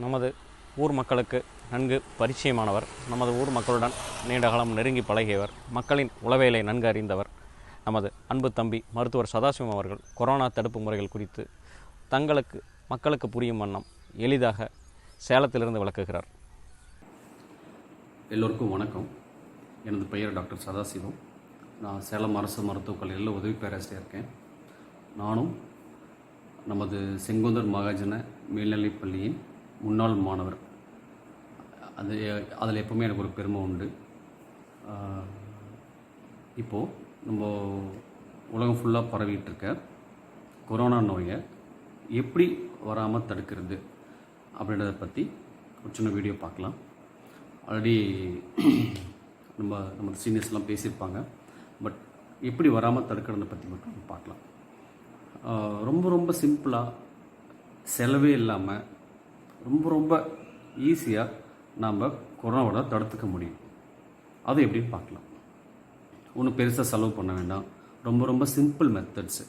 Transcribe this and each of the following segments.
நமது ஊர் மக்களுக்கு நன்கு பரிச்சயமானவர், நமது ஊர் மக்களுடன் நீண்ட காலம் நெருங்கி பழகியவர், மக்களின் உளவியலை நன்கு அறிந்தவர் நமது அன்பு தம்பி மருத்துவர் சதாசிவம் அவர்கள் கொரோனா தடுப்பு முறைகள் குறித்து மக்களுக்கு புரியும் வண்ணம் எளிதாக சேலத்திலிருந்து விளக்குகிறார். எல்லோருக்கும் வணக்கம். எனது பெயர் டாக்டர் சதாசிவம். நான் சேலம் அரசு மருத்துவக் கல்லூரியில் உதவி பேராசிரியர் இருக்கேன். நானும் நமது செங்குந்தர் மகாஜன மேல்நிலைப் பள்ளியின் முன்னாள் மாணவர். அதில் எப்பவுமே எனக்கு ஒரு பெருமை உண்டு. இப்போது நம்ம உலகம் ஃபுல்லாக பரவிட்டு இருக்க கொரோனா நோயை எப்படி வராமல் தடுக்கிறது அப்படின்றத பற்றி ஒரு சின்ன வீடியோ பார்க்கலாம். ஆல்ரெடி நம்ம சீனியர்ஸ்லாம் பேசியிருப்பாங்க. பட் எப்படி வராமல் தடுக்கிறத பற்றி மட்டும் பார்க்கலாம். ரொம்ப சிம்பிளாக, செலவே இல்லாமல், ரொம்ப ஈஸியாக நாம் கொரோனாவோட தடுத்துக்க முடியும். அது எப்படின்னு பார்க்கலாம். ஒன்றும் பெருசாக செலவு பண்ண வேண்டாம். ரொம்ப சிம்பிள் மெத்தட்ஸு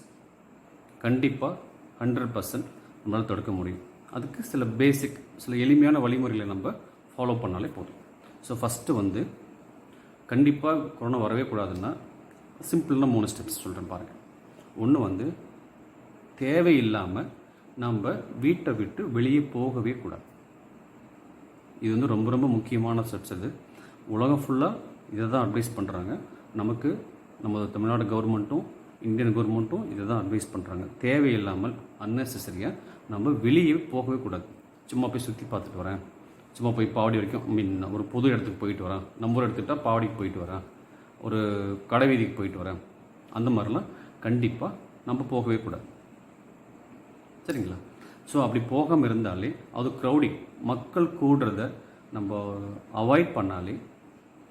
கண்டிப்பாக 100% நம்மளால் தடுக்க முடியும். அதுக்கு சில எளிமையான வழிமுறைகளை நம்ம ஃபாலோ பண்ணாலே போதும். ஸோ ஃபஸ்ட்டு கண்டிப்பாக கொரோனா வரவே கூடாதுன்னா சிம்பிளான 3 ஸ்டெப்ஸ் சொல்கிறேன் பாருங்கள். ஒன்று தேவையில்லாமல் நம்ம வீட்டை விட்டு வெளியே போகவே கூடாது. இது ரொம்ப முக்கியமான ஸ்டெப்ஸ். இது உலகம் ஃபுல்லாக இதை தான் அட்வைஸ் பண்ணுறாங்க. நம்ம தமிழ்நாடு கவர்மெண்ட்டும் இந்தியன் கவர்மெண்ட்டும் இதை தான் அட்வைஸ் பண்ணுறாங்க. தேவையில்லாமல் அன்னெசரியாக நம்ம வெளியே போகவே கூடாது. சும்மா போய் சுற்றி பார்த்துட்டு வரேன், சும்மா போய் பாவடி வரைக்கும், ஒரு பொது இடத்துக்கு போயிட்டு வரேன், நம்ம ஊர் எடுத்துக்கிட்டால் பாவடிக்கு போயிட்டு வரேன், ஒரு கடை வீதிக்கு போயிட்டு வரேன், அந்த மாதிரிலாம் கண்டிப்பாக நம்ம போகவே கூடாது. சரிங்களா? ஸோ அப்படி போகாமல் இருந்தாலே, அது க்ரௌடிங், மக்கள் கூடுறத நம்ம அவாய்ட் பண்ணாலே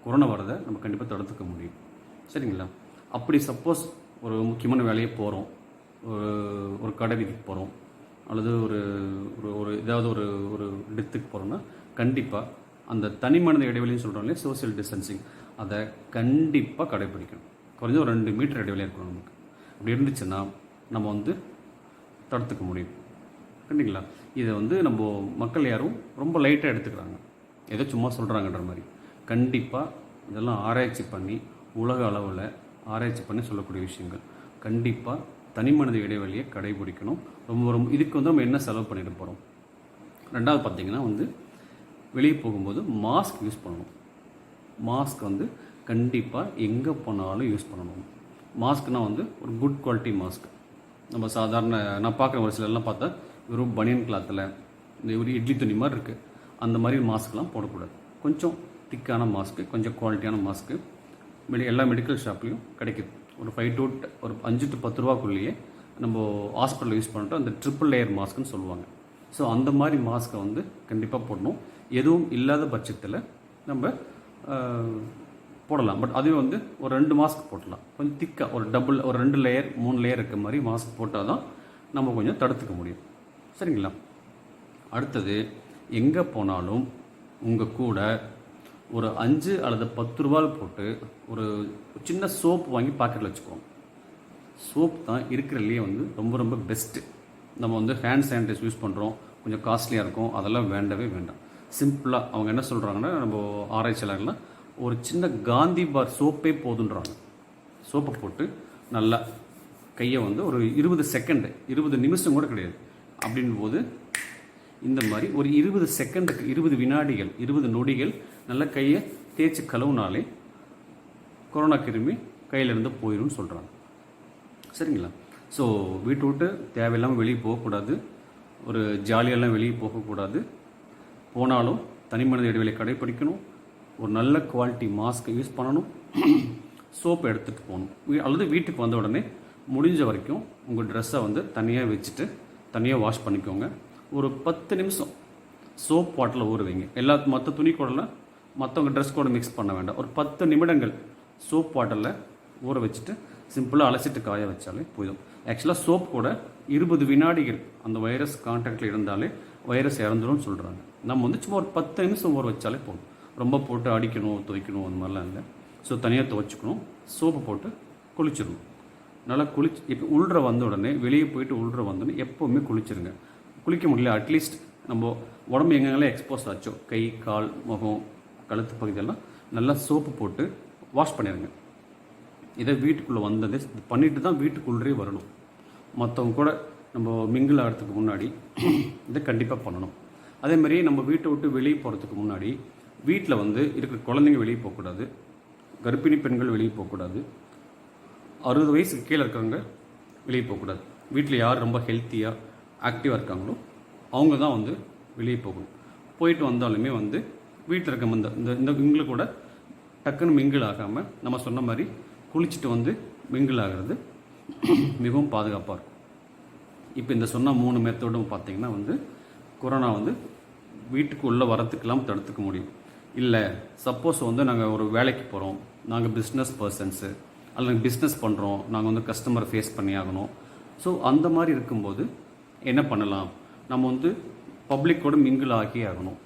கொரோனா வரதை நம்ம கண்டிப்பாக தடுத்துக்க முடியும். சரிங்களா? அப்படி சப்போஸ் ஒரு முக்கியமான வேலையை போகிறோம், ஒரு கடை வீதிக்கு போகிறோம், அல்லது ஒரு ஏதாவது ஒரு டெத்துக்கு போகிறோன்னா கண்டிப்பாக அந்த தனி மனித இடைவெளின்னு சொல்கிறோம்லே, சோசியல் டிஸ்டன்சிங், அதை கண்டிப்பாக கடைபிடிக்கணும். குறைஞ்ச ஒரு 2 மீட்டர் இடைவெளியாக இருக்கணும் நமக்கு. அப்படி இருந்துச்சுன்னா நம்ம தடுத்துக்க முடியும். கண்டிங்களா? இதை நம்ம மக்கள் யாரும் ரொம்ப லைட்டாக எடுத்துக்கிறாங்க, ஏதோ சும்மா சொல்கிறாங்கன்ற மாதிரி. கண்டிப்பாக இதெல்லாம் ஆராய்ச்சி பண்ணி, உலக அளவில் ஆராய்ச்சி பண்ணி சொல்லக்கூடிய விஷயங்கள். கண்டிப்பாக தனி மனித இடைவெளியை கடைபிடிக்கணும். ரொம்ப இதுக்கு நம்ம என்ன செலவு பண்ணிட்டு போகிறோம். ரெண்டாவது பார்த்திங்கன்னா வெளியே போகும்போது மாஸ்க் யூஸ் பண்ணணும். மாஸ்க் கண்டிப்பாக எங்கே போனாலும் யூஸ் பண்ணணும். மாஸ்க்னால் ஒரு குட் குவாலிட்டி மாஸ்க். நம்ம சாதாரண, நான் பார்க்குற ஒரு சிலர்லாம் பார்த்தா வெறும் பனியன் கிளாத்தில் இந்த ஒரு இட்லி துணி மாதிரி இருக்குது, அந்த மாதிரி மாஸ்க்லாம் போடக்கூடாது. கொஞ்சம் திக்கான மாஸ்க்கு, கொஞ்சம் குவாலிட்டியான மாஸ்க்கு எல்லா மெடிக்கல் ஷாப்லேயும் கிடைக்குது. ஒரு 5 to 10 ரூபாக்குள்ளேயே நம்ம ஹாஸ்பிட்டலில் யூஸ் பண்ணிட்டு அந்த ட்ரிபிள் லேயர் மாஸ்க்குன்னு சொல்லுவாங்க. ஸோ அந்த மாதிரி மாஸ்க்கை கண்டிப்பாக போடணும். எதுவும் இல்லாத பட்சத்தில் நம்ம போடலாம். பட் அதுவே ஒரு 2 மாஸ்க் போடலாம். கொஞ்சம் திக்காக ஒரு 2 லேயர் 3 லேயர் இருக்க மாதிரி மாஸ்க் போட்டால் தான் நம்ம கொஞ்சம் தடுத்துக்க முடியும். சரிங்களா? அடுத்தது, எங்கே போனாலும் உங்கள் கூட ஒரு 5 அல்லது 10 ரூபாய் போட்டு ஒரு சின்ன சோப்பு வாங்கி பாக்கெட்டில் வச்சுக்குவோம். சோப் தான் இருக்கிறதுலையே ரொம்ப பெஸ்ட்டு. நம்ம ஹேண்ட் சானிடைஸ் யூஸ் பண்ணுறோம், கொஞ்சம் காஸ்ட்லியாக இருக்கும், அதெல்லாம் வேண்டவே வேண்டாம். சிம்பிளாக அவங்க என்ன சொல்கிறாங்கன்னா, நம்ம ஆராய்ச்சியாளர்கள்லாம் ஒரு சின்ன காந்தி பார் சோப்பே போதுன்றாங்க. சோப்பை போட்டு நல்லா கையை ஒரு 20 செகண்டு, 20 நிமிஷம் கூட கிடையாது, அப்படின் போது இந்த மாதிரி ஒரு 20 செகண்டுக்கு 20 வினாடிகள் 20 நொடிகள் நல்லா கையை தேய்ச்சி கழுவுனாலே கொரோனா கிருமி கையிலேருந்து போயிடும்னு சொல்கிறாங்க. சரிங்களா? ஸோ வீட்டை விட்டு தேவையில்லாமல் வெளியே போகக்கூடாது, ஒரு ஜாலியெல்லாம் வெளியே போகக்கூடாது. போனாலும் தனி மனித இடைவெளி கடைப்பிடிக்கணும், ஒரு நல்ல குவாலிட்டி மாஸ்க்கை யூஸ் பண்ணணும், சோப்பை எடுத்துகிட்டு போகணும். அல்லது வீட்டுக்கு வந்த உடனே முடிஞ்ச வரைக்கும் உங்கள் ட்ரெஸ்ஸை தனியாக வச்சுட்டு தனியாக வாஷ் பண்ணிக்கோங்க. ஒரு 10 நிமிஷம் சோப் வாட்டரில் ஊற வைங்க. மற்ற துணி கூடலாம் மற்றவங்க ட்ரெஸ் கூட மிக்ஸ் பண்ண வேண்டாம். ஒரு 10 நிமிடங்கள் சோப் வாட்டரில் ஊற வச்சுட்டு சிம்பிளாக அலசிட்டு காய வச்சாலே போதும். ஆக்சுவலாக சோப் கூட 20 வினாடிகள் அந்த வைரஸ் கான்டாக்டில் இருந்தாலே வைரஸ் இறந்துடும் சொல்கிறாங்க. நம்ம சும்மா ஒரு 10 நிமிஷம் ஊற வச்சாலே போதும். ரொம்ப போட்டு அடிக்கணும், துவைக்கணும், அந்த மாதிரிலாம் இல்லை. ஸோ தனியாக துவைச்சிக்கணும், சோப்பு போட்டு குளிச்சிடணும். நல்லா இப்போ உள்ற வந்த உடனே, வெளியே போயிட்டு உள்ற வந்தோடனே எப்போவுமே குளிச்சிருங்க. குளிக்க முடியல, அட்லீஸ்ட் நம்ம உடம்பு எங்கெங்கெல்லாம் எக்ஸ்போஸ் ஆச்சோ, கை, கால், முகம், கழுத்து பகுதியெல்லாம் நல்லா சோப்பு போட்டு வாஷ் பண்ணிடுங்க. இதை வீட்டுக்குள்ளே வந்ததே பண்ணிட்டு தான் வீட்டுக்குள்ளே வரணும். மற்றவங்க கூட நம்ம மிங்கிள் ஆகிறதுக்கு முன்னாடி இதை கண்டிப்பாக பண்ணணும். அதேமாதிரி நம்ம வீட்டை விட்டு வெளியே போகிறதுக்கு முன்னாடி வீட்டில் வந்து இருக்கிற குழந்தைங்க வெளியே போகக்கூடாது, கர்ப்பிணி பெண்கள் வெளியே போகக்கூடாது, 60 வயசுக்கு கீழே இருக்கிறவங்க வெளியே போகக்கூடாது. வீட்டில் யார் ரொம்ப ஹெல்த்தியாக ஆக்டிவாக இருக்காங்களோ அவங்க தான் வந்து வெளியே போகணும். போயிட்டு வந்தாலுமே வந்து வீட்டில் இருக்க இந்த இவங்களுக்கு கூட டக்குன்னு மிங்கிள் ஆகாமல் நம்ம சொன்ன மாதிரி குளிச்சுட்டு வந்து மிங்கிள் ஆகிறது மிகவும் பாதுகாப்பாக இருக்கும். இப்போ இந்த சொன்ன 3 மெத்தடும் பார்த்திங்கன்னா வந்து கொரோனா வந்து வீட்டுக்கு உள்ளே வரத்துக்கெல்லாம் தடுத்துக்க முடியும். இல்லை சப்போஸ் வந்து நாங்கள் ஒரு வேலைக்கு போகிறோம், நாங்கள் பிஸ்னஸ் பர்சன்ஸு அல்லது பிஸ்னஸ் பண்ணுறோம், நாங்கள் வந்து கஸ்டமரை ஃபேஸ் பண்ணி ஆகணும். ஸோ அந்த மாதிரி இருக்கும்போது என்ன பண்ணலாம், நம்ம வந்து பப்ளிக்கோட மிங்கிள் ஆகி ஆகணும்.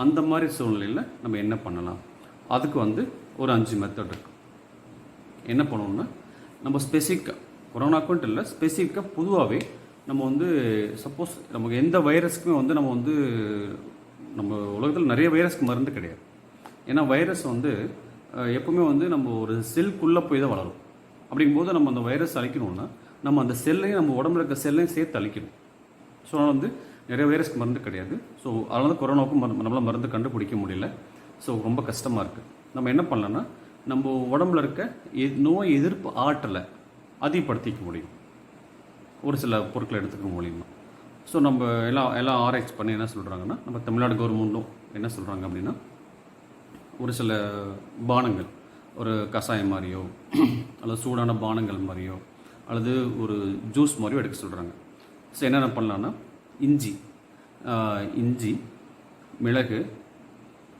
அந்த மாதிரி சூழ்நிலையில் நம்ம என்ன பண்ணலாம், அதுக்கு வந்து ஒரு 5 மெத்தட் இருக்குது. என்ன பண்ணணும்னா, நம்ம ஸ்பெசிஃபிக்காக கொரோனாக்குன்ட்டு இல்லை, ஸ்பெசிஃபிக்காக பொதுவாகவே நம்ம வந்து சப்போஸ் நமக்கு எந்த வைரஸ்க்குமே வந்து நம்ம உலகத்தில் நிறைய வைரஸ்க்கு மருந்து கிடையாது. ஏன்னா வைரஸ் வந்து எப்பவுமே வந்து நம்ம ஒரு செல்குள்ளே போய் தான் வளரும். அப்படிங்கும்போது நம்ம அந்த வைரஸ் அழிக்கணும்னா நம்ம அந்த செல்லையும் நம்ம உடம்புல இருக்க செல்லையும் சேர்த்து அழிக்கணும். ஸோ வந்து நிறைய வைரஸ்க்கு மருந்து கிடையாது. ஸோ அதனால தான் கொரோனாவுக்கும் நம்மளால் மருந்து கண்டுபிடிக்க முடியல. ஸோ ரொம்ப கஷ்டமாக இருக்குது. நம்ம என்ன பண்ணலான்னா, நம்ம உடம்புல இருக்க நோய் எதிர்ப்பு ஆற்றலை அதிகப்படுத்திக்க முடியும் ஒரு சில பொருட்களை எடுத்துக்க முடியுமா. ஸோ நம்ம எல்லாம் ஆராய்ச்சி பண்ணி என்ன சொல்கிறாங்கன்னா, நம்ம தமிழ்நாடு கவர்மெண்ட்டும் என்ன சொல்கிறாங்க அப்படின்னா, ஒரு சில பானங்கள், ஒரு கஷாயம் மாதிரியோ அல்லது சூடான பானங்கள் மாதிரியோ அல்லது ஒரு ஜூஸ் மாதிரியோ எடுக்க சொல்கிறாங்க. ஸோ என்னென்ன பண்ணலான்னா, இஞ்சி, மிளகு,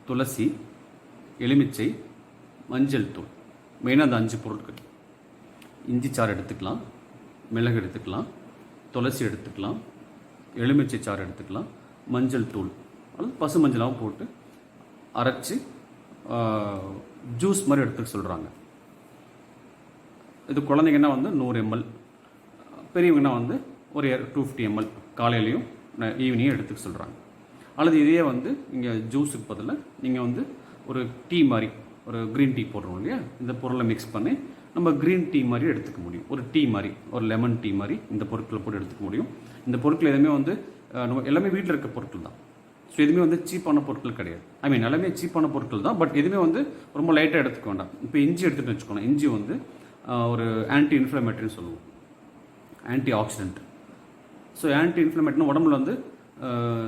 துளசி, எலுமிச்சை, மஞ்சள் தூள், மெயினாக அந்த 5 பொருட்கள். இஞ்சி சாறு எடுத்துக்கலாம், மிளகு எடுத்துக்கலாம், துளசி எடுத்துக்கலாம், எலுமிச்சை சாறு எடுத்துக்கலாம், மஞ்சள் தூள் அல்லது பசு மஞ்சளாகவும் போட்டு அரைச்சி ஜூஸ் மாதிரி எடுத்துக்க சொல்கிறாங்க. இது குழந்தைங்கன்னா வந்து 100 ml, பெரியவங்கன்னா வந்து ஒரு 250 ml காலையிலையும் ஈவினிங்கும் எடுத்துக்க சொல்கிறாங்க. அல்லது இதையே வந்து இங்கே ஜூஸுக்கு பதில் நீங்கள் வந்து ஒரு டீ மாதிரி, ஒரு க்ரீன் டீ போடுறோம் இல்லையா, இந்த பொருளை மிக்ஸ் பண்ணி நம்ம க்ரீன் டீ மாதிரி எடுத்துக்க முடியும். ஒரு டீ மாதிரி, ஒரு லெமன் டீ மாதிரி இந்த பொருட்களை போட்டு எடுத்துக்க முடியும். இந்த பொருட்கள் எதுவுமே வந்து நம்ம எல்லாமே வீட்டில் இருக்க பொருட்கள் தான். ஸோ எதுவுமே வந்து சீப்பான பொருட்கள் கிடையாது. எல்லாமே சீப்பான பொருட்கள் தான், பட் எதுவுமே வந்து ரொம்ப லைட்டாக எடுத்துக்க வேண்டாம். இப்போ இஞ்சி எடுத்துகிட்டு வச்சுக்கோங்க. இஞ்சி வந்து ஒரு ஆன்டி இன்ஃப்ளமேட்டரின்னு சொல்லுவோம், ஆன்டி ஆக்சிடென்ட். ஸோ ஆன்டி இன்ஃப்ளமேட்டர்னு உடம்புல வந்து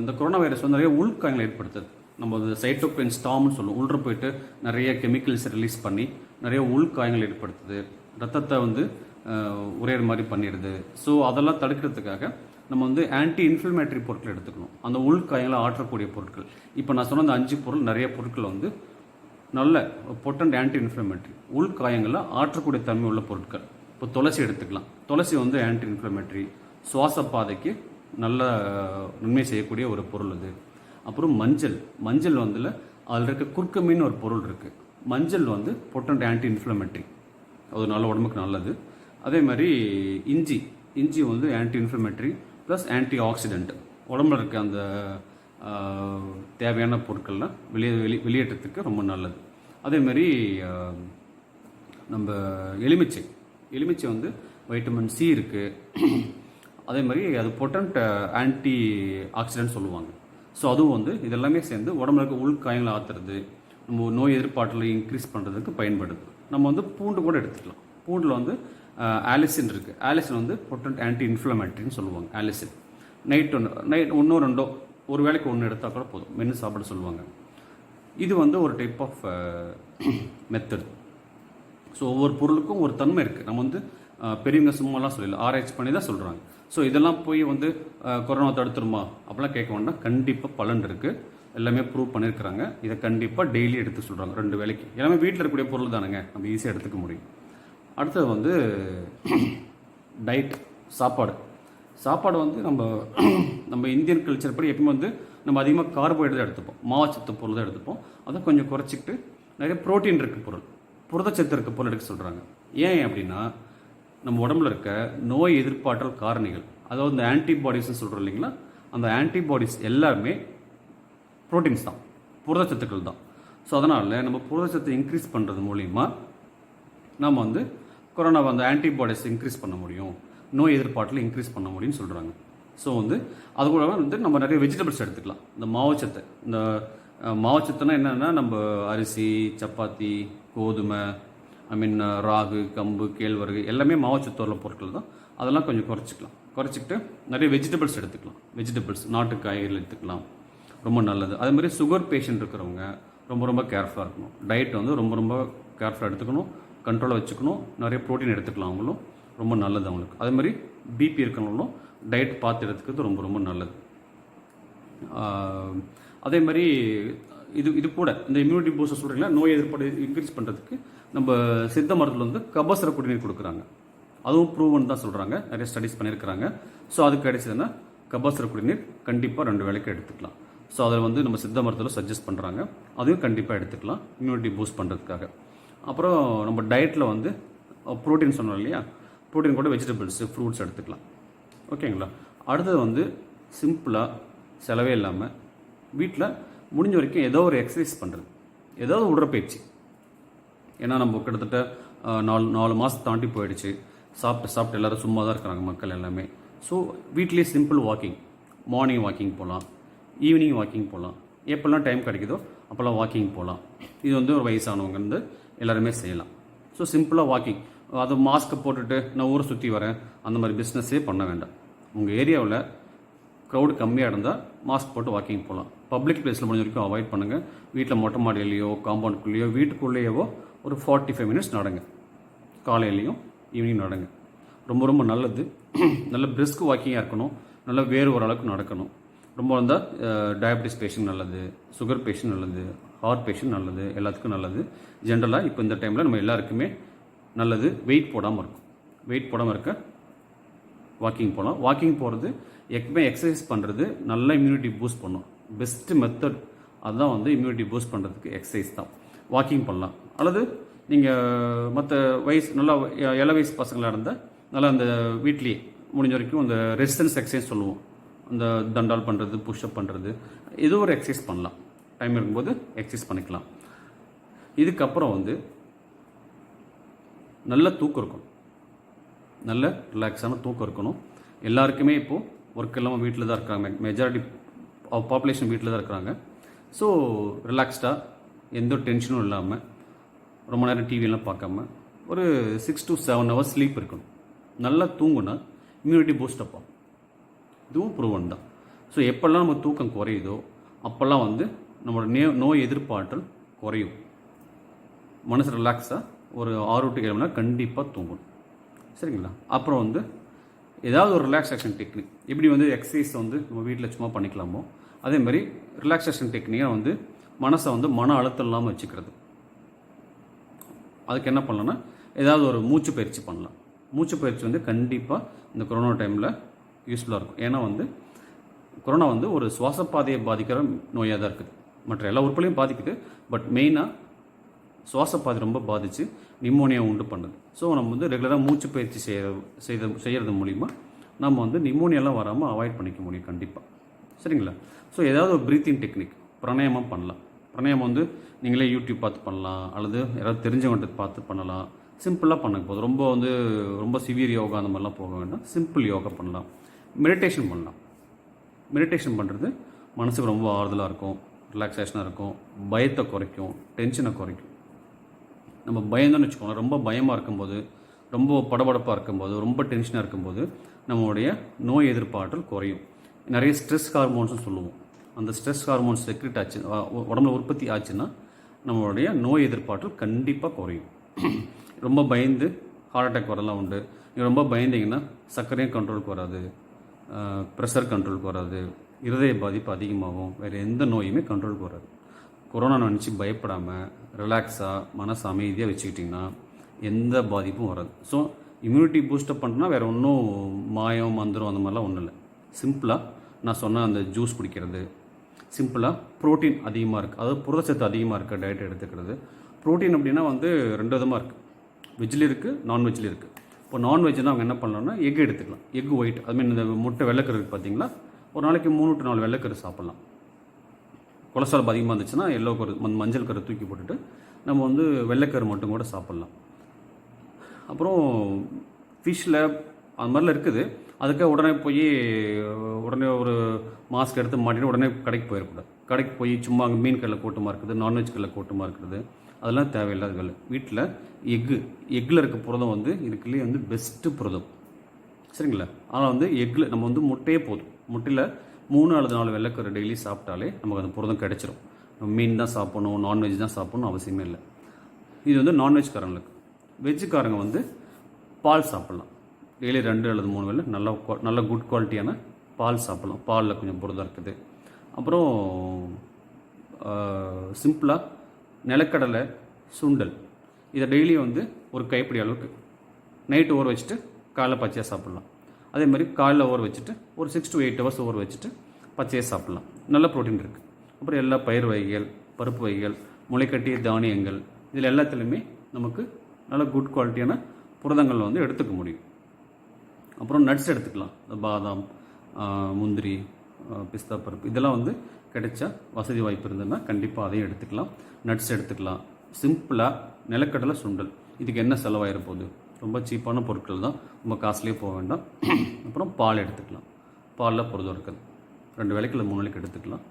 இந்த கொரோனா வைரஸ் வந்து நிறைய உள்காயங்களை ஏற்படுத்துது. நம்ம வந்து சைட்டோகைன் ஸ்டார்ம்னு சொல்லுவோம். உள்ள போயிட்டு நிறைய கெமிக்கல்ஸ் ரிலீஸ் பண்ணி நிறைய உள்காயங்கள் ஏற்படுத்துது, ரத்தத்தை வந்து உரையிற மாதிரி பண்ணிடுது. ஸோ அதெல்லாம் தடுக்கிறதுக்காக நம்ம வந்து ஆன்டி இன்ஃப்ளமேட்டரி பொருட்கள் எடுத்துக்கணும், அந்த உள்காயங்களை ஆற்றக்கூடிய பொருட்கள். இப்போ நான் சொன்ன அந்த 5 பொருள், நிறைய பொருட்கள் வந்து நல்ல பொட்டன்ட் ஆன்டி இன்ஃப்ளமேட்டரி, உள்காயங்களை ஆற்றக்கூடிய தன்மை உள்ள பொருட்கள். இப்போ துளசி எடுத்துக்கலாம். துளசி வந்து ஆன்டி இன்ஃப்ளமேட்டரி, சுவாச பாதைக்கு நல்ல நன்மை செய்யக்கூடிய ஒரு பொருள் அது. அப்புறம் மஞ்சள் வந்து அதில் இருக்க குர்குமின்னு ஒரு பொருள் இருக்குது. மஞ்சள் வந்து பொட்டன்ட் ஆன்டி இன்ஃப்ளமேட்டரி, அது நல்ல உடம்புக்கு நல்லது. அதே மாதிரி இஞ்சி வந்து anti inflammatory plus anti accident, உடம்புல இருக்க அந்த தேவையான பொருட்கள்லாம் வெளியேற்றத்துக்கு ரொம்ப நல்லது. அதே மாதிரி நம்ம எலுமிச்சை வந்து வைட்டமின் சி இருக்குது. அதே மாதிரி அது பொட்டன்ட் ஆன்டி ஆக்சிடென்ட் சொல்லுவாங்க. ஸோ அதுவும் வந்து இதெல்லாமே சேர்ந்து உடம்புல இருக்க உள்காயங்களை ஆற்றுறது, நம்ம நோய் எதிர்ப்பாற்றலை இன்க்ரீஸ் பண்ணுறதுக்கு பயன்படுது. நம்ம வந்து பூண்டு கூட எடுத்துக்கலாம். பூண்டில் வந்து ஆலிசின் இருக்குது. ஆலிசின் வந்து பொட்டன்ட் ஆன்டி இன்ஃப்ளமேட்டரின்னு சொல்லுவாங்க. ஆலிசின் நைட் 1 ஒரு வேளைக்கு 1 எடுத்தால் கூட போதும், மென்று சாப்பிட சொல்லுவாங்க. இது வந்து ஒரு டைப் ஆஃப் மெத்தட். ஸோ ஒவ்வொரு பொருளுக்கும் ஒரு தன்மை இருக்குது. நம்ம வந்து பெரியவங்க சும்மாலாம் சொல்லல, ஆராய்ச்சி பண்ணி தான் சொல்கிறாங்க. ஸோ இதெல்லாம் போய் வந்து கொரோனா தடுத்துருமா அப்படிலாம் கேட்க வேண்டாம். கண்டிப்பாக பலன் இருக்குது, எல்லாமே ப்ரூவ் பண்ணியிருக்கிறாங்க. இதை கண்டிப்பாக டெய்லி எடுத்து சொல்கிறாங்க, 2 வேளைக்கு. எல்லாமே வீட்டில் இருக்கக்கூடிய பொருள் தானுங்க, நம்ம ஈஸியாக எடுத்துக்க முடியும். அடுத்தது வந்து டயட், சாப்பாடு வந்து நம்ம இந்தியன் கல்ச்சர் படி எப்பவுமே வந்து நம்ம அதிகமாக கார்போஹைட்ரேட் எடுத்துப்போம், மாவச்சத்து பொருள் தான் எடுத்துப்போம். அதை கொஞ்சம் குறைச்சிக்கிட்டு நிறைய ப்ரோட்டீன் இருக்க பொருள், புரதச்சத்து இருக்க பொருள் எடுக்க சொல்கிறாங்க. ஏன் அப்படின்னா நம்ம உடம்புல இருக்க நோய் எதிர்ப்பாற்றல் காரணிகள், அதாவது இந்த ஆன்டிபாடிஸ்ன்னு சொல்கிறோம் இல்லைங்களா, அந்த ஆன்டிபாடிஸ் எல்லாருமே ப்ரோட்டீன்ஸ் தான், புரதச்சத்துக்கள் தான். ஸோ அதனால் நம்ம புரதச்சத்தை இன்க்ரீஸ் பண்ணுறது மூலிமா நம்ம வந்து கொரோனாவை அந்த ஆன்டிபாடிஸ் இன்க்ரீஸ் பண்ண முடியும், நோய் எதிர்ப்பாட்டில் இன்க்ரீஸ் பண்ண முடியும்னு சொல்கிறாங்க. ஸோ வந்து அது கூட வந்து நம்ம நிறைய வெஜிடபிள்ஸ் எடுத்துக்கலாம். இந்த மாவுச்சத்து, இந்த மாவுச்சத்துனா என்னென்னா நம்ம அரிசி, சப்பாத்தி, கோதுமை, ராகு, கம்பு, கேழ்வரகு எல்லாமே மாவுச்சத்து உள்ள பொருட்கள் தான். அதெல்லாம் கொஞ்சம் குறைச்சிக்கிட்டு நிறைய வெஜிடபிள்ஸ் எடுத்துக்கலாம். வெஜிடபிள்ஸ், நாட்டு காய்கறிகள் எடுத்துக்கலாம், ரொம்ப நல்லது. அதே மாதிரி சுகர் பேஷண்ட் இருக்கிறவங்க ரொம்ப கேர்ஃபுல்லாக இருக்கணும். டயட் வந்து ரொம்ப கேர்ஃபுல்லாக எடுத்துக்கணும், கண்ட்ரோலாக வச்சுக்கணும். நிறைய ப்ரோட்டீன் எடுத்துக்கலாம், அவங்களும் ரொம்ப நல்லது அவங்களுக்கு. அதே மாதிரி பிபி இருக்கிறவங்களும் டயட் பார்த்து எடுத்துக்கிறது ரொம்ப நல்லது. அதே மாதிரி இது கூட இந்த இம்யூனிட்டி பூஸ்டர் சொல்கிறீங்களா, நோய் எதிர்ப்பு இன்க்ரீஸ் பண்ணுறதுக்கு நம்ம சித்த மருத்துவத்தில் வந்து கபசுர குடிநீர் கொடுக்குறாங்க. அதுவும் ப்ரூவன் தான் சொல்கிறாங்க, நிறைய ஸ்டடீஸ் பண்ணியிருக்கிறாங்க. ஸோ அதுக்கு கிடைச்சதுன்னா கபசுர குடிநீர் கண்டிப்பாக 2 வேளைக்கு எடுத்துக்கலாம். ஸோ அதில் வந்து நம்ம சித்த மருத்துவத்தில் சஜஸ்ட் பண்ணுறாங்க, அதையும் கண்டிப்பாக எடுத்துக்கலாம் இம்யூனிட்டி பூஸ்ட் பண்ணுறதுக்காக. அப்புறம் நம்ம டயட்டில் வந்து ப்ரோட்டீன் சொன்னோம் இல்லையா, ப்ரோட்டீன் கூட வெஜிடபிள்ஸு, ஃப்ரூட்ஸ் எடுத்துக்கலாம். ஓகேங்களா. அடுத்தது வந்து சிம்பிளாக செலவே இல்லாமல் வீட்டில் முடிஞ்ச வரைக்கும் ஏதோ ஒரு எக்ஸசைஸ் பண்ணுறது, ஏதாவது உடற்பயிற்சி. ஏன்னா நம்ம கிட்டத்தட்ட 4 மாதம் தாண்டி போயிடுச்சு. சாப்பிட்டு எல்லோரும் சும்மா தான் இருக்கிறாங்க மக்கள் எல்லாமே. ஸோ வீட்லேயே சிம்பிள் வாக்கிங், மார்னிங் வாக்கிங் போகலாம், ஈவினிங் வாக்கிங் போகலாம், எப்போல்லாம் டைம் கிடைக்குதோ அப்போல்லாம் வாக்கிங் போகலாம். இது வந்து ஒரு வயசானவங்க வந்து எல்லாருமே செய்யலாம். ஸோ சிம்பிளாக வாக்கிங், அது மாஸ்க்கை போட்டுட்டு நான் ஊரை சுற்றி வரேன் அந்த மாதிரி பிஸ்னஸே பண்ண வேண்டாம். உங்கள் ஏரியாவில் க்ரௌடு கம்மியாக இருந்தால் மாஸ்க் போட்டு வாக்கிங் போகலாம். பப்ளிக் பிளேஸில் முடிஞ்ச வரைக்கும் அவாய்ட் பண்ணுங்கள். வீட்டில் மொட்டை மாடியிலையோ காம்பவுண்டுக்குள்ளேயோ வீட்டுக்குள்ளேயோ ஒரு 45 மினிட்ஸ் நடங்க. காலையிலையும் ஈவினிங் நடங்க, ரொம்ப நல்லது. நல்ல பிரிஸ்க் வாக்கிங்காக இருக்கணும், நல்லா வேறு ஓரளவுக்கு நடக்கணும். ரொம்ப வந்தால் டயபெட்டிஸ் பேஷண்ட் நல்லது, சுகர் பேஷண்ட் நல்லது, ஹார்ட் பேஷண்ட் நல்லது, எல்லாத்துக்கும் நல்லது. ஜென்ரலாக இப்போ இந்த டைமில் நம்ம எல்லாருக்குமே நல்லது வெயிட் போடாமல் இருக்கும். வெயிட் போடாமல் இருக்க வாக்கிங் போகலாம். வாக்கிங் போகிறது எப்பவுமே எக்ஸசைஸ் பண்ணுறது நல்ல இம்யூனிட்டி பூஸ்ட் பண்ணும். பெஸ்ட்டு மெத்தட் அதுதான் வந்து இம்யூனிட்டி பூஸ்ட் பண்ணுறதுக்கு எக்ஸசைஸ் தான். வாக்கிங் பண்ணலாம். அல்லது நீங்கள் மற்ற வயசு நல்லா இள வயசு பசங்களாக இருந்தால் நல்லா அந்த வீட்லேயே முடிஞ்ச வரைக்கும் அந்த ரெசிஸ்டன்ஸ் எக்ஸசைஸ் சொல்லுவோம், அந்த தண்டால் பண்ணுறது, புஷ்அப் பண்ணுறது, ஏதோ ஒரு எக்ஸசைஸ் பண்ணலாம். டைம் இருக்கும்போது எக்ஸசைஸ் பண்ணிக்கலாம். இதுக்கப்புறம் வந்து நல்ல தூக்கம் இருக்கணும், நல்ல ரிலாக்ஸான தூக்கம் இருக்கணும். எல்லாருக்குமே இப்போது ஒர்க் இல்லாமல் வீட்டில் தான் இருக்காங்க, மெஜாரிட்டி ஆஃப் பாப்புலேஷன் வீட்டில் தான் இருக்கிறாங்க. ஸோ ரிலாக்ஸ்டாக எந்த டென்ஷனும் இல்லாமல் ரொம்ப நேரம் டிவியெல்லாம் பார்க்காம ஒரு 6 to 7 hours ஸ்லீப் இருக்கணும். நல்லா தூங்குனா இம்யூனிட்டி பூஸ்டப் ஆகும். இதுவும் ப்ரூவன் தான். ஸோ எப்போல்லாம் நம்ம தூக்கம் குறையுதோ அப்போல்லாம் வந்து நம்மளோட நோய் எதிர்ப்பாற்றல் குறையும். மனசு ரிலாக்ஸாக ஒரு 6 to 7 மணி நேரம் கண்டிப்பாக தூங்கணும். சரிங்களா. அப்புறம் வந்து ஏதாவது ஒரு ரிலாக்ஸேஷன் டெக்னிக், எப்படி வந்து எக்ஸசைஸ் வந்து நம்ம வீட்டில் சும்மா பண்ணிக்கலாமோ அதே மாதிரி ரிலாக்ஸேஷன் டெக்னிக்காக வந்து மனசை வந்து மன அழுத்தம் இல்லாமல் வச்சுக்கிறது. அதுக்கு என்ன பண்ணலான்னா ஏதாவது ஒரு மூச்சு பயிற்சி பண்ணலாம். மூச்சு பயிற்சி வந்து கண்டிப்பாக இந்த கொரோனா டைமில் யூஸ்ஃபுல்லாக இருக்கும். ஏன்னா வந்து கொரோனா வந்து ஒரு சுவாசப்பாதையை பாதிக்கிற நோயாக தான் இருக்குது. மற்ற எல்லா உறுப்புகளையும் பாதிக்குது, பட் மெயினாக சுவாசப்பாதை ரொம்ப பாதித்து நிமோனியா உண்டு பண்ணுது. ஸோ நம்ம வந்து ரெகுலராக மூச்சு பயிற்சி செய்கிறது மூலிமா நம்ம வந்து நிமோனியாலாம் வராமல் அவாய்ட் பண்ணிக்க முடியும் கண்டிப்பாக. சரிங்களா. ஸோ ஏதாவது ஒரு ப்ரீத்திங் டெக்னிக், பிராணாயாமம் பண்ணலாம். பிராணாயாமம் வந்து நீங்களே யூடியூப் பார்த்து பண்ணலாம், அல்லது யாராவது தெரிஞ்சவங்கள்ட்ட பார்த்து பண்ணலாம். சிம்பிளாக பண்ண போதும். ரொம்ப சிவியர் யோகா அந்த மாதிரிலாம் போக வேண்டாம். சிம்பிள் யோகா பண்ணலாம். மெடிடேஷன் பண்ணலாம். மெடிடேஷன் பண்ணுறது மனசுக்கு ரொம்ப ஆறுதலாக இருக்கும், ரிலாக்ஸேஷனாக இருக்கும், பயத்தை குறைக்கும், டென்ஷனை குறைக்கும். நம்ம பயந்தோன்னு வச்சுக்கோங்க, ரொம்ப பயமாக இருக்கும்போது, ரொம்ப படபடப்பாக இருக்கும்போது, ரொம்ப டென்ஷனாக இருக்கும்போது நம்மளுடைய நோய் எதிர்ப்பாற்றல் குறையும். நிறைய ஸ்ட்ரெஸ் ஹார்மோன்ஸ்னு சொல்லுவோம். அந்த ஸ்ட்ரெஸ் ஹார்மோன்ஸ் செக்ரெட் ஆச்சு, உடம்புல உற்பத்தி ஆச்சுன்னா நம்மளுடைய நோய் எதிர்ப்பாற்றல் கண்டிப்பாக குறையும். ரொம்ப பயந்து ஹார்ட் அட்டாக் வரலாம் உண்டு. நீங்கள் ரொம்ப பயந்தீங்கன்னா சர்க்கரையும் கண்ட்ரோலுக்கு வராது, ப்ரெஷர் கண்ட்ரோலுக்கு வராது, இருதய பாதிப்பு அதிகமாகும், வேறு எந்த நோயுமே கண்ட்ரோலுக்கு வராது. கொரோனா நினச்சி பயப்படாமல் ரிலாக்ஸாக மனசு அமைதியாக வச்சுக்கிட்டிங்கன்னா எந்த பாதிப்பும் வராது. ஸோ இம்யூனிட்டி பூஸ்டப் பண்ணுறதுனா வேறு ஒன்றும் மாயம் மந்திரம் அந்த மாதிரிலாம் ஒன்றும் இல்லை. சிம்பிளாக நான் சொன்ன அந்த ஜூஸ் குடிக்கிறது, சிம்பிளாக ப்ரோட்டீன் அதிகமாக இருக்குது, அதாவது புரதச்சத்து அதிகமாக இருக்க டயட் எடுத்துக்கிறது. ப்ரோட்டீன் அப்படின்னா வந்து 2 விதமாக இருக்குது. வெஜ்ஜில் இருக்குது, நான்வெஜ்ஜில் இருக்குது. இப்போ நான்வெஜ்னால் அவங்க என்ன பண்ணலாம்னா எக் எடுத்துக்கலாம். எக் ஒயிட், அதுமாதிரி இந்த முட்டை வெள்ளைக்கரு இருக்குது பார்த்தீங்களா, ஒரு நாளைக்கு 3 to 4 வெள்ளைக்கரு சாப்பிட்லாம். கொலஸ்ட்ரால் அதிகமாக இருந்துச்சுன்னா எல்லோ கரு மஞ்சள் கரு தூக்கி போட்டுட்டு நம்ம வந்து வெள்ளைக்கரு மட்டும் கூட சாப்பிட்லாம். அப்புறம் ஃபிஷ்ஷில் அது மாதிரிலாம் இருக்குது. அதுக்காக உடனே ஒரு மாஸ்க் எடுத்து மாட்டிட்டு உடனே கடைக்கு போயிடக்கூடாது. கடைக்கு போய் சும்மா அங்கே மீன் கல்லில் கூட்டமாக இருக்குது, நான்வெஜ் கல்லில் கூட்டமாக இருக்குது, அதெல்லாம் தேவையில்லாத வேலை. வீட்டில் எக்கில் இருக்க புரதம் வந்து இதுக்குள்ளேயே வந்து பெஸ்ட்டு புரதம், சரிங்களா? ஆனால் வந்து எக்கில் நம்ம வந்து முட்டையே போதும். முட்டையில் 3 அல்லது 4 வெள்ளைக்கரு டெய்லி சாப்பிட்டாலே நமக்கு அந்த புரதம் கிடைச்சிரும். மீன் தான் சாப்பிடணும், நான்வெஜ் தான் சாப்பிடணும் அவசியமே இல்லை. இது வந்து நான்வெஜ்காரங்களுக்கு. வெஜ்ஜுக்காரங்க வந்து பால் சாப்பிட்லாம். டெய்லி 2 அல்லது 3 வேளை நல்ல குட் குவாலிட்டியான பால் சாப்பிட்லாம். பாலில் கொஞ்சம் புரதம் இருக்குது. அப்புறம் சிம்பிளாக நிலக்கடலை, சுண்டல் இதை டெய்லியும் வந்து ஒரு கைப்பிடி அளவுக்கு நைட்டு ஊற வச்சுட்டு காலைல பச்சையாக சாப்பிட்லாம். அதே மாதிரி காலைல ஊற வச்சுட்டு ஒரு 6 to 8 hours ஊற வச்சுட்டு பச்சையாக சாப்பிட்லாம். நல்ல ப்ரோட்டீன் இருக்குது. அப்புறம் எல்லா பயிர் வகைகள், பருப்பு வகைகள், முளைக்கட்டிய தானியங்கள் இதில் எல்லாத்துலேயுமே நமக்கு நல்ல குட் குவாலிட்டியான புரதங்கள் வந்து எடுத்துக்க முடியும். அப்புறம் நட்ஸ் எடுத்துக்கலாம். பாதாம், முந்திரி, பிஸ்தா பருப்பு இதெல்லாம் வந்து கிடைச்சா வசதி வாய்ப்பு இருந்ததுன்னா கண்டிப்பாக அதையும் எடுத்துக்கலாம். நட்ஸ் எடுத்துக்கலாம். சிம்பிளாக நிலக்கடலை, சுண்டல் இதுக்கு என்ன செலவாயிர போகுது? ரொம்ப சீப்பான பொருட்கள் தான், ரொம்ப காஸ்ட்லியே போக வேண்டாம். அப்புறம் பால் எடுத்துக்கலாம். பாலில் புரதம் இருக்குது. 2 வேளைக்கு இல்லை 3 வேளைக்கு எடுத்துக்கலாம்.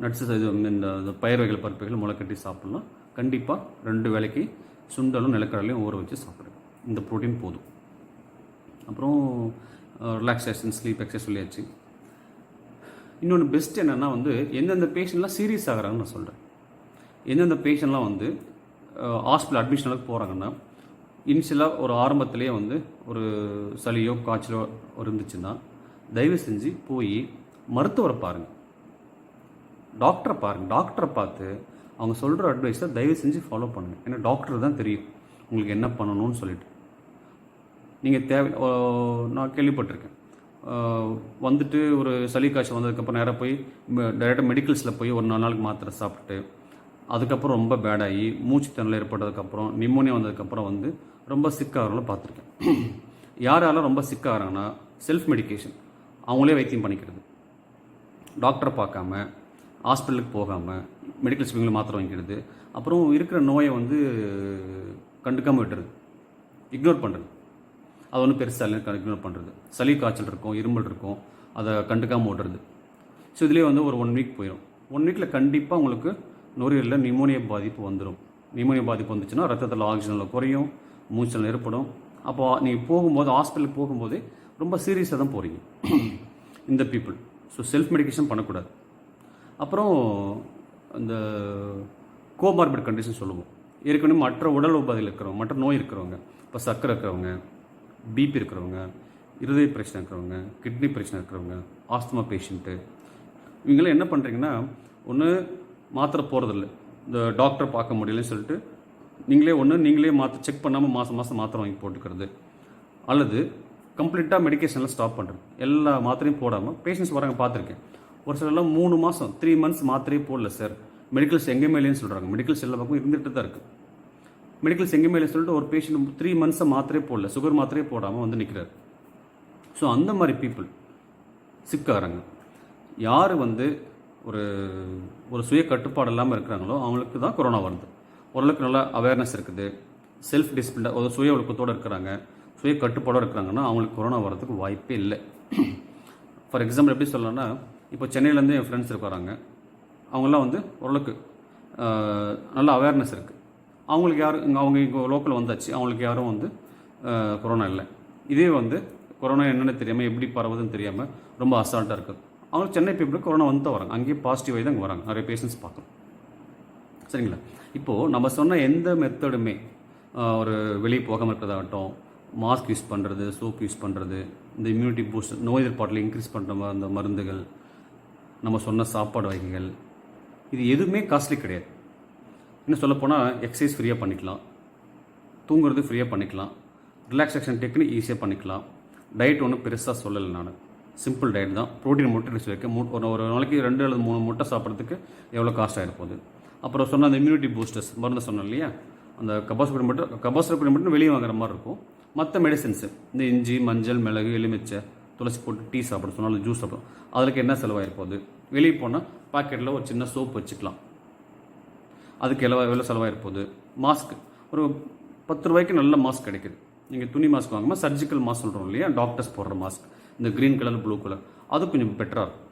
நட்ஸு இந்த பயிர் வகைகள், பருப்பு வகைகள் முளைக்கட்டி சாப்பிட்லாம். கண்டிப்பாக 2 வேளைக்கு சுண்டலும் நிலக்கடலையும் ஊற வச்சு சாப்பிடுங்க. இந்த ப்ரோட்டீன் போதும். அப்புறம் ரிலாக்ஸேஷன், ஸ்லீப், எக்ஸசைஸ் சொல்லியாச்சு. இன்னொன்று பெஸ்ட் என்னென்னா வந்து எந்தெந்த பேஷண்ட்லாம் சீரியஸ் ஆகிறாங்கன்னு நான் சொல்கிறேன். எந்தெந்த பேஷண்ட்லாம் வந்து ஹாஸ்பிட்டல் அட்மிஷன் அளவுக்கு போகிறாங்கன்னா, இனிஷியலாக ஒரு ஆரம்பத்திலே வந்து ஒரு சளியோ காய்ச்சலோ இருந்துச்சுன்னா தயவு செஞ்சு போய் மருத்துவரை பாருங்கள், டாக்டரை பாருங்கள். டாக்டரை பார்த்து அவங்க சொல்கிற அட்வைஸை தயவு செஞ்சு ஃபாலோ பண்ணுங்கள். ஏன்னா டாக்டர் தான் தெரியும் உங்களுக்கு என்ன பண்ணணும்னு சொல்லிட்டு. நீங்கள் நான் கேள்விப்பட்டிருக்கேன், வந்துட்டு ஒரு சளி காய்ச்சல் வந்ததுக்கப்புறம் நேராக போய் டைரெக்டாக மெடிக்கல்ஸில் போய் ஒரு 4 நாளுக்கு மாத்திரை சாப்பிட்டு அதுக்கப்புறம் ரொம்ப பேடாகி மூச்சு திணறல் ஏற்பட்டதுக்கப்புறம் நிமோனியா வந்ததுக்கப்புறம் வந்து ரொம்ப சிக்காகிறவங்கள பார்த்துருக்கேன். யாரால ரொம்ப சிக்காகிறாங்கன்னா செல்ஃப் மெடிக்கேஷன், அவங்களே வைத்தியம் பண்ணிக்கிறது, டாக்டரை பார்க்காம ஹாஸ்பிட்டலுக்கு போகாமல் மெடிக்கல் ஸ்பீங்கில் மாத்திரை வாங்கிக்கிறது, அப்புறம் இருக்கிற நோயை வந்து கண்டுக்காமல் விட்டுறது, இக்னோர் பண்ணுறது. அது ஒன்றும் பெருசாக இல்லை, இக்னோர் பண்ணுறது. சளி காய்ச்சல் இருக்கும், இருமல் இருக்கும், அதை கண்டுக்காமல் ஓடுறது. ஸோ இதுலேயே வந்து ஒரு 1 வீக் போயிடும். 1 வீக்கில் கண்டிப்பாக உங்களுக்கு நுரையீரலில் நிமோனியா பாதிப்பு வந்துடும். நிமோனியா பாதிப்பு வந்துச்சுன்னா ரத்தத்தில் ஆக்சிஜனில் குறையும், மூச்சல் ஏற்படும். அப்போ நீங்கள் போகும்போது ஹாஸ்பிட்டலுக்கு போகும்போது ரொம்ப சீரியஸாக தான் போகிறீங்க இந்த பீப்புள். ஸோ செல்ஃப் மெடிக்கேஷன் பண்ணக்கூடாது. அப்புறம் இந்த கோமார்பிட் கண்டிஷன் சொல்லுவோம். ஏற்கனவே மற்ற உடல் உபாதையில் இருக்கிறவங்க, மற்ற நோய் இருக்கிறவங்க, இப்போ சர்க்கரை இருக்கிறவங்க, பிபி இருக்கிறவங்க, இருதய பிரச்சனை இருக்கிறவங்க, கிட்னி பிரச்சனை இருக்கிறவங்க, ஆஸ்துமா பேஷண்ட்டு, இவங்களாம் என்ன பண்ணுறீங்கன்னா, ஒன்று மாத்திரை போகிறதில்ல, இந்த டாக்டரை பார்க்க முடியலன்னு சொல்லிட்டு நீங்களே மாத்திரை செக் பண்ணாமல் மாதம் மாத்திரை வாங்கி போட்டுக்கிறது, அல்லது கம்ப்ளீட்டாக மெடிக்கேஷனில் ஸ்டாப் பண்ணுறது. எல்லா மாத்திரையும் போடாமல் பேஷண்ட்ஸ் வராங்க, பார்த்துருக்கேன். ஒரு சிலர்லாம் 3 மாதம் 3 months மாத்திரையே போடல சார், மெடிக்கல்ஸ் எங்கேயுமே இல்லைன்னு சொல்கிறாங்க. மெடிக்கல்ஸ் எல்லா பக்கம் இருந்துகிட்டு தான் இருக்குது. மெடிக்கல்ஸ் எங்கேயுமே இல்லை சொல்லிட்டு ஒரு பேஷண்ட் 3 months மாத்திரையே போடல, சுகர் மாத்திரையே போடாமல் வந்து நிற்கிறார். ஸோ அந்த மாதிரி பீப்புள் சிக்காகிறாங்க. யார் வந்து ஒரு சுய கட்டுப்பாடு இல்லாமல் இருக்கிறாங்களோ அவங்களுக்கு தான் கொரோனா வருது. ஓரளவுக்கு நல்லா அவேர்னஸ் இருக்குது, செல்ஃப் டிசிப்ளின், ஒரு சுய ஒழுக்கத்தோடு இருக்கிறாங்க, சுய கட்டுப்பாடோடு இருக்கிறாங்கன்னா அவங்களுக்கு கொரோனா வர்றதுக்கு வாய்ப்பே இல்லை. ஃபார் எக்ஸாம்பிள் எப்படி சொல்லலாம்னா, இப்போ சென்னையிலேருந்து என் ஃப்ரெண்ட்ஸ் இருக்கிறாங்க. அவங்களாம் வந்து ஓரளவுக்கு நல்ல அவேர்னஸ் இருக்குது. அவங்களுக்கு யாரும் அவங்க இங்கே லோக்கல் வந்தாச்சு, அவங்களுக்கு யாரும் வந்து கொரோனா இல்லை. இதே வந்து கொரோனா என்னென்னு தெரியாமல் எப்படி பரவுதுன்னு தெரியாமல் ரொம்ப அசால்ட்டாக இருக்குது. அவங்க சென்னை பீப்புளுக்கு கொரோனா வந்து தான் வராங்க, அங்கேயே பாசிட்டிவாகி தான் இங்கே வராங்க. நிறைய பேஷண்ட்ஸ் பார்க்குறோம், சரிங்களா? இப்போது நம்ம சொன்ன எந்த மெத்தடுமே, ஒரு வெளியே போகாமல் இருக்கிறதாகட்டும், மாஸ்க் யூஸ் பண்ணுறது, சோப் யூஸ் பண்ணுறது, இந்த இம்யூனிட்டி பூஸ்ட், நோய் எதிர்ப்பாட்டில் இன்க்ரீஸ் பண்ணுற அந்த மருந்துகள், நம்ம சொன்ன சாப்பாடு வகைகள், இது எதுவுமே காஸ்ட்லி கிடையாது. இன்னும் சொல்லப்போனால் எக்ஸசைஸ் ஃப்ரீயாக பண்ணிக்கலாம், தூங்குறது ஃப்ரீயாக பண்ணிக்கலாம், ரிலாக்ஸேஷன் டெக்னிக் ஈஸியாக பண்ணிக்கலாம். டயட் ஒன்றும் பெருசாக சொல்லலை, நான் சிம்பிள் டயட் தான். ப்ரோட்டீன் முட்டை சொல்லியிருக்கேன். ஒரு நாளைக்கு 2 அல்லது 3 முட்டை சாப்பிட்றதுக்கு எவ்வளோ காஸ்ட் ஆகிட போகுது. அப்புறம் சொன்ன அந்த இம்யூனிட்டி பூஸ்டர்ஸ் மருந்து சொன்னேன் இல்லையா, அந்த கபாசுரப்படி மட்டும் வெளியே வாங்குற மாதிரி இருக்கும். மற்ற மெடிசின்ஸு இந்த இஞ்சி, மஞ்சள், மிளகு, எலுமிச்சை, துளசி போட்டு டீ சாப்பிட சொன்னாலும் ஜூஸ் சாப்பிடும், அதுக்கு என்ன செலவாயிருப்போகுது? வெளியே போனால் பாக்கெட்டில் ஒரு சின்ன சோப் வச்சுக்கலாம், அதுக்கு எவ்வளோ செலவாயிருப்போகுது? மாஸ்க் ஒரு 10 ரூபாய்க்கு நல்ல மாஸ்க் கிடைக்குது. நீங்கள் துணி மாஸ்க் வாங்கும்போது சர்ஜிக்கல் மாஸ்க் சொல்கிறோம் இல்லையா, டாக்டர்ஸ் போடுற மாஸ்க், இந்த க்ரீன் கலர் ப்ளூ கலர், அது கொஞ்சம் பெட்டராக இருக்கும்.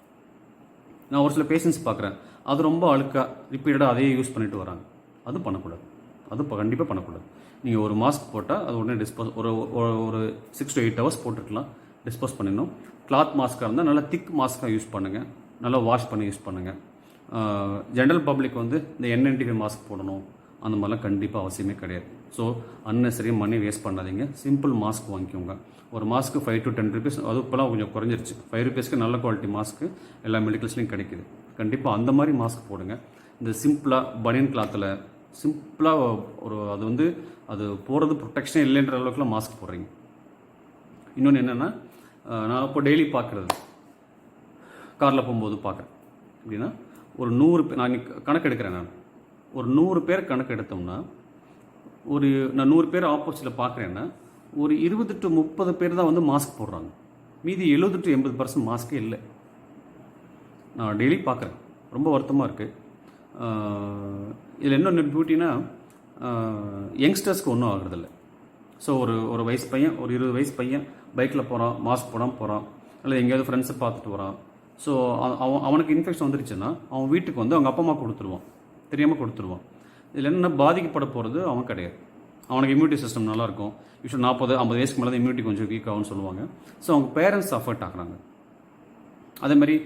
நான் ஒரு சில பேஷண்ட்ஸ் பார்க்குறேன், அது ரொம்ப அழுக்காக ரிப்பீட்டடாக அதையே யூஸ் பண்ணிட்டு வராங்க. அது பண்ணக்கூடாது, அது கண்டிப்பாக பண்ணக்கூடாது. நீங்கள் ஒரு மாஸ்க் போட்டால் அது உடனே டிஸ்போஸ் ஒரு 6 to 8 hours போட்டுருக்கலாம், டிஸ்போஸ் பண்ணிடணும். கிளாத் மாஸ்க்காக இருந்தால் நல்லா திக் மாஸ்க்காக யூஸ் பண்ணுங்கள், நல்லா வாஷ் பண்ணி யூஸ் பண்ணுங்கள். ஜென்ரல் பப்ளிக் வந்து இந்த N95 மாஸ்க் போடணும் அந்த மாதிரிலாம் கண்டிப்பாக அவசியமே கிடையாது. ஸோ அன்னெசரி மணி வேஸ்ட் பண்ணாதீங்க, சிம்பிள் மாஸ்க் வாங்கிக்கோங்க. ஒரு மாஸ்க்கு 5 to 10 rupees, அது இப்போலாம் கொஞ்சம் குறைஞ்சிருச்சு. 5 rupeesக்கு நல்ல குவாலிட்டி மாஸ்க்கு எல்லா மெடிக்கல்ஸ்லையும் கிடைக்குது. கண்டிப்பாக அந்த மாதிரி மாஸ்க் போடுங்க. இந்த சிம்பிளாக பனியன் கிளாத்தில் சிம்பிளாக அது வந்து அது போகிறது ப்ரொடெக்ஷனே இல்லைன்ற அளவுக்குலாம் மாஸ்க் போடுறீங்க. இன்னொன்று என்னென்னா, நான் இப்போ டெய்லி பார்க்குறது, காரில் போகும்போது பார்க்குறேன் அப்படின்னா, ஒரு 100 பேர் நான் கணக்கு எடுக்கிறேன். நான் ஒரு 100 பேர் கணக்கு எடுத்தோம்னா, நான் 100 பேர் ஆப்போசிட்டில் பார்க்குறேன்னா ஒரு 20 to 30 பேர் தான் வந்து மாஸ்க் போடுறாங்க. மீதி 70 to 80% மாஸ்க்கே இல்லை. நான் டெய்லி பார்க்குறேன், ரொம்ப வருத்தமாக இருக்குது. இதில் இன்னொன்று பியூட்டினா, யங்ஸ்டர்ஸ்க்கு ஒன்றும் ஆகுறதில்ல. ஸோ ஒரு வயசு பையன், ஒரு 20 வயசு பையன் பைக்கில் போகிறான், மாஸ்க் போடாமல் போகிறான், இல்லை எங்கேயாவது ஃப்ரெண்ட்ஸை பார்த்துட்டு வரான். ஸோ அவனுக்கு இன்ஃபெக்ஷன் வந்துருச்சுன்னா அவன் வீட்டுக்கு வந்து அவங்க அப்பா அம்மா கொடுத்துருவான், தெரியாமல் கொடுத்துருவான். இதில் என்ன பாதிக்கப்பட போகிறது அவன் கிடையாது. அவனுக்கு இம்யூனிட்டி சிஸ்டம் நல்லாயிருக்கும். யூஸ்வல் 40-50 வயசுக்கு மேலே தான் இம்யூனிட்டி கொஞ்சம் வீக் ஆகும்னு சொல்லுவாங்க. ஸோ அவங்க பேரண்ட்ஸ் அஃபர்ட் ஆகுறாங்க. அதேமாதிரி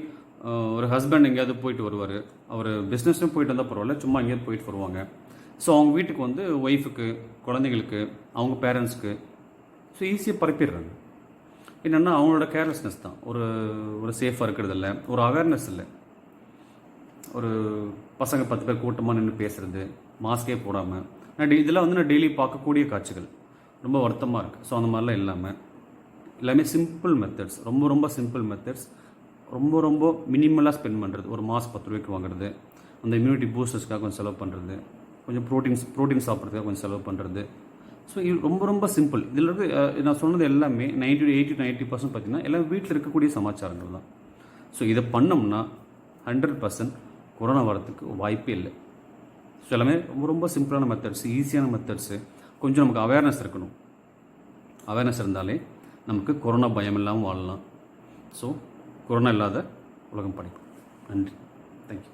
ஒரு ஹஸ்பண்ட் எங்கேயாவது போயிட்டு வருவார், அவர் பிஸ்னஸ்லையும் போயிட்டு வந்தால் பரவாயில்ல, சும்மா எங்கேயாவது போயிட்டு வருவாங்க. ஸோ அவங்க வீட்டுக்கு வந்து ஒய்ஃபுக்கு, குழந்தைங்களுக்கு, அவங்க பேரண்ட்ஸ்க்கு ஸோ ஈஸியாக பரப்பிடுறாங்க. என்னென்னா அவங்களோட கேர்லெஸ்னஸ் தான். ஒரு சேஃபாக இருக்கிறது இல்லை, ஒரு அவேர்னஸ் இல்லை. ஒரு பசங்க 10 பேர் கூட்டமாக நின்று பேசுகிறது, மாஸ்கே போடாமல், இதெல்லாம் வந்து நான் டெய்லி பார்க்கக்கூடிய காட்சிகள். ரொம்ப வருத்தமாக இருக்குது. ஸோ அந்த மாதிரிலாம் இல்லாமல் எல்லாமே சிம்பிள் மெத்தட்ஸ், ரொம்ப சிம்பிள் மெத்தட்ஸ், ரொம்ப மினிமலாக ஸ்பெண்ட் பண்ணுறது. ஒரு மாஸ்க் 10 ரூபாய்க்கு வாங்குறது, அந்த இம்யூனிட்டி பூஸ்டர்ஸ்க்காக கொஞ்சம் செலவு பண்ணுறது, கொஞ்சம் ப்ரோட்டீன் சாப்பிட்றதுக்காக கொஞ்சம் செலவு பண்ணுறது. ஸோ இது ரொம்ப சிம்பிள். இதில் இருந்து நான் சொன்னது எல்லாமே 80 to 90% பார்த்திங்கன்னா எல்லாம் வீட்டில் இருக்கக்கூடிய சமாச்சாரங்கள் தான். ஸோ இதை பண்ணோம்னா 100% கொரோனா வரத்துக்கு வாய்ப்பே இல்லை. ஸோ எல்லாமே ரொம்ப சிம்பிளான மெத்தட்ஸ், ஈஸியான மெத்தட்ஸு. கொஞ்சம் நமக்கு அவேர்னஸ் இருக்கணும். அவேர்னஸ் இருந்தாலே நமக்கு கொரோனா பயம் இல்லாமல் வாழலாம். ஸோ கொரோனா இல்லாத உலகம் படைக்கும். நன்றி, தேங்க்யூ.